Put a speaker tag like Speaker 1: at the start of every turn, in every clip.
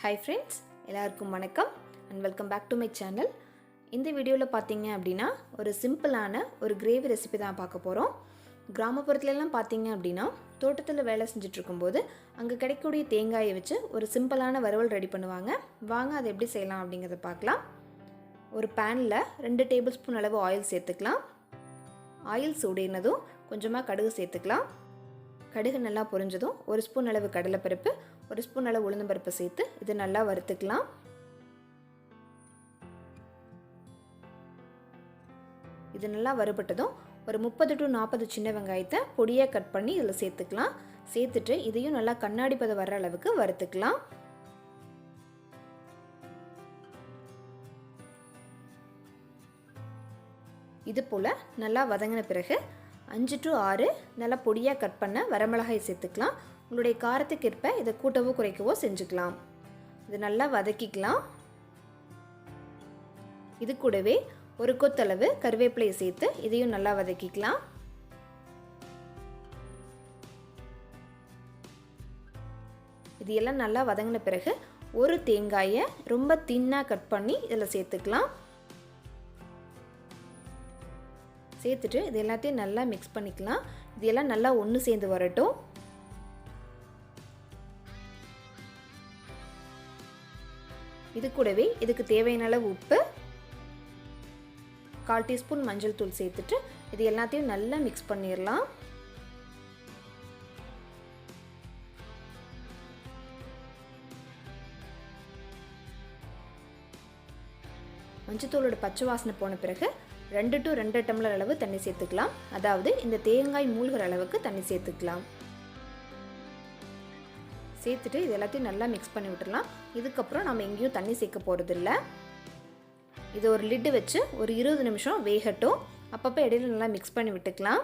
Speaker 1: Hi friends, எல்லாருக்கும் வணக்கம் and welcome back to my channel. இந்த வீடியோவில் பார்த்தீங்க அப்படின்னா ஒரு சிம்பிளான ஒரு கிரேவி ரெசிபி தான் பார்க்க போகிறோம். கிராமப்புறத்துலலாம் பார்த்தீங்க அப்படின்னா தோட்டத்தில் வேலை செஞ்சுட்டு இருக்கும்போது அங்கே கிடைக்கக்கூடிய தேங்காயை வச்சு ஒரு சிம்பிளான வறுவல் ரெடி பண்ணுவாங்க. வாங்க அதை எப்படி செய்யலாம் அப்படிங்கிறத பார்க்கலாம். ஒரு பேனில் 2 டேபிள் ஸ்பூன் அளவு ஆயில் சேர்த்துக்கலாம். ஆயில் சூடேறினதும் கொஞ்சமாக கடுகு சேர்த்துக்கலாம். கடுகு நல்லா பொரிஞ்சதும் 1 ஸ்பூன் அளவு கடலைப்பருப்பு, 1 ஸ்பூன் அளவு உளுந்தம்பருப்பு சேர்த்து இது நல்லா வறுத்துக்கலாம். இது நல்லா வறுபட்டதும் ஒரு 30 to 40 சின்ன வெங்காயத்தை பொடியாக கட் பண்ணி இதில் சேர்த்துக்கலாம். சேர்த்துட்டு இதையும் நல்லா கண்ணாடி பதம் வர்ற அளவுக்கு வறுத்துக்கலாம். இது போல் நல்லா வதங்கின பிறகு 5 to 6 நல்லா பொடியாக கட் பண்ண வரமிளகாய் சேர்த்துக்கலாம். உங்களுடைய காரத்துக்கு ஏற்ப இதை கூட்டவோ குறைக்கவோ செஞ்சுக்கலாம். இது நல்லா வதக்கிக்கலாம். இது கூடவே ஒரு கொத்தளவு கருவேப்பிலையை சேர்த்து இதையும் நல்லா வதக்கிக்கலாம். இது எல்லாம் நல்லா வதங்கின பிறகு ஒரு தேங்காயை ரொம்ப தின்னாக கட் பண்ணி இதில் சேர்த்துக்கலாம். சேர்த்துட்டு இது எல்லாத்தையும் நல்லா மிக்ஸ் பண்ணிக்கலாம். இது எல்லாம் நல்லா ஒன்று சேர்ந்து வரட்டும். இது கூடவே இதுக்கு தேவையான அளவு உப்பு, 1/4 டீஸ்பூன் மஞ்சள் தூள் சேர்த்துட்டு இது எல்லாத்தையும் நல்லா மிக்ஸ் பண்ணிடலாம். மஞ்சத்தூளோட பச்சை வாசனை போன பிறகு 2 to 2 டம்ளர் அளவு தண்ணி சேர்த்துக்கலாம். அதாவது இந்த தேங்காய் மூழ்கிற அளவுக்கு தண்ணி சேர்த்துக்கலாம். சேர்த்துட்டு இது எல்லாத்தையும் நல்லா மிக்ஸ் பண்ணி விட்டுடலாம். இதுக்கப்புறம் நம்ம எங்கேயும் தண்ணி சேர்க்க போகிறதில்ல. இது ஒரு லிட்டு வச்சு ஒரு 20 நிமிஷம் வேகட்டும். அப்பப்போ இடையில நல்லா மிக்ஸ் பண்ணி விட்டுக்கலாம்.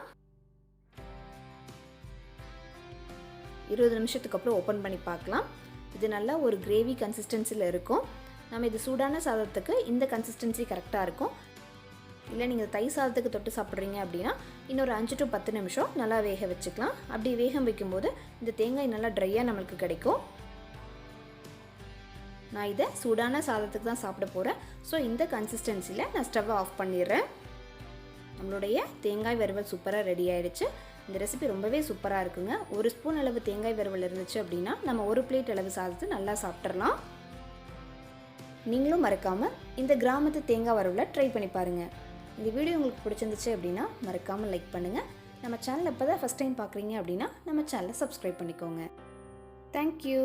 Speaker 1: 20 நிமிஷத்துக்கு அப்புறம் ஓப்பன் பண்ணி பார்க்கலாம். இது நல்லா ஒரு கிரேவி கன்சிஸ்டன்சியில் இருக்கும். நம்ம இது சூடான சாதத்துக்கு இந்த கன்சிஸ்டன்சி கரெக்டாக இருக்கும். இல்லை நீங்கள் தை சாதத்துக்கு தொட்டு சாப்பிட்றீங்க அப்படின்னா இன்னொரு 5 to 10 நிமிஷம் நல்லா வேக வச்சுக்கலாம். அப்படி வேகம் வைக்கும்போது இந்த தேங்காய் நல்லா ட்ரையாக நம்மளுக்கு கிடைக்கும். நான் இதை சூடான சாதத்துக்கு தான் சாப்பிட போகிறேன். ஸோ இந்த கன்சிஸ்டன்சியில் நான் ஸ்டவ்வை ஆஃப் பண்ணிடுறேன். நம்மளுடைய தேங்காய் வறுவல் சூப்பராக ரெடி ஆகிடுச்சு. இந்த ரெசிபி ரொம்பவே சூப்பராக இருக்குங்க. 1 ஸ்பூன் அளவு தேங்காய் வறுவல் இருந்துச்சு அப்படின்னா நம்ம 1 பிளேட் அளவு சாதத்தை நல்லா சாப்பிட்றலாம். நீங்களும் மறக்காமல் இந்த கிராமத்து தேங்காய் வறுவலை ட்ரை பண்ணி பாருங்கள். இந்த வீடியோ உங்களுக்கு பிடிச்சிருந்துச்சு அப்படின்னா மறக்காமல் லைக் பண்ணுங்கள். நம்ம சேனல் இப்போ தான் ஃபஸ்ட் டைம் பார்க்குறீங்க அப்படின்னா நம்ம சேனலை சப்ஸ்கிரைப் பண்ணிக்கோங்க. தேங்க்யூ.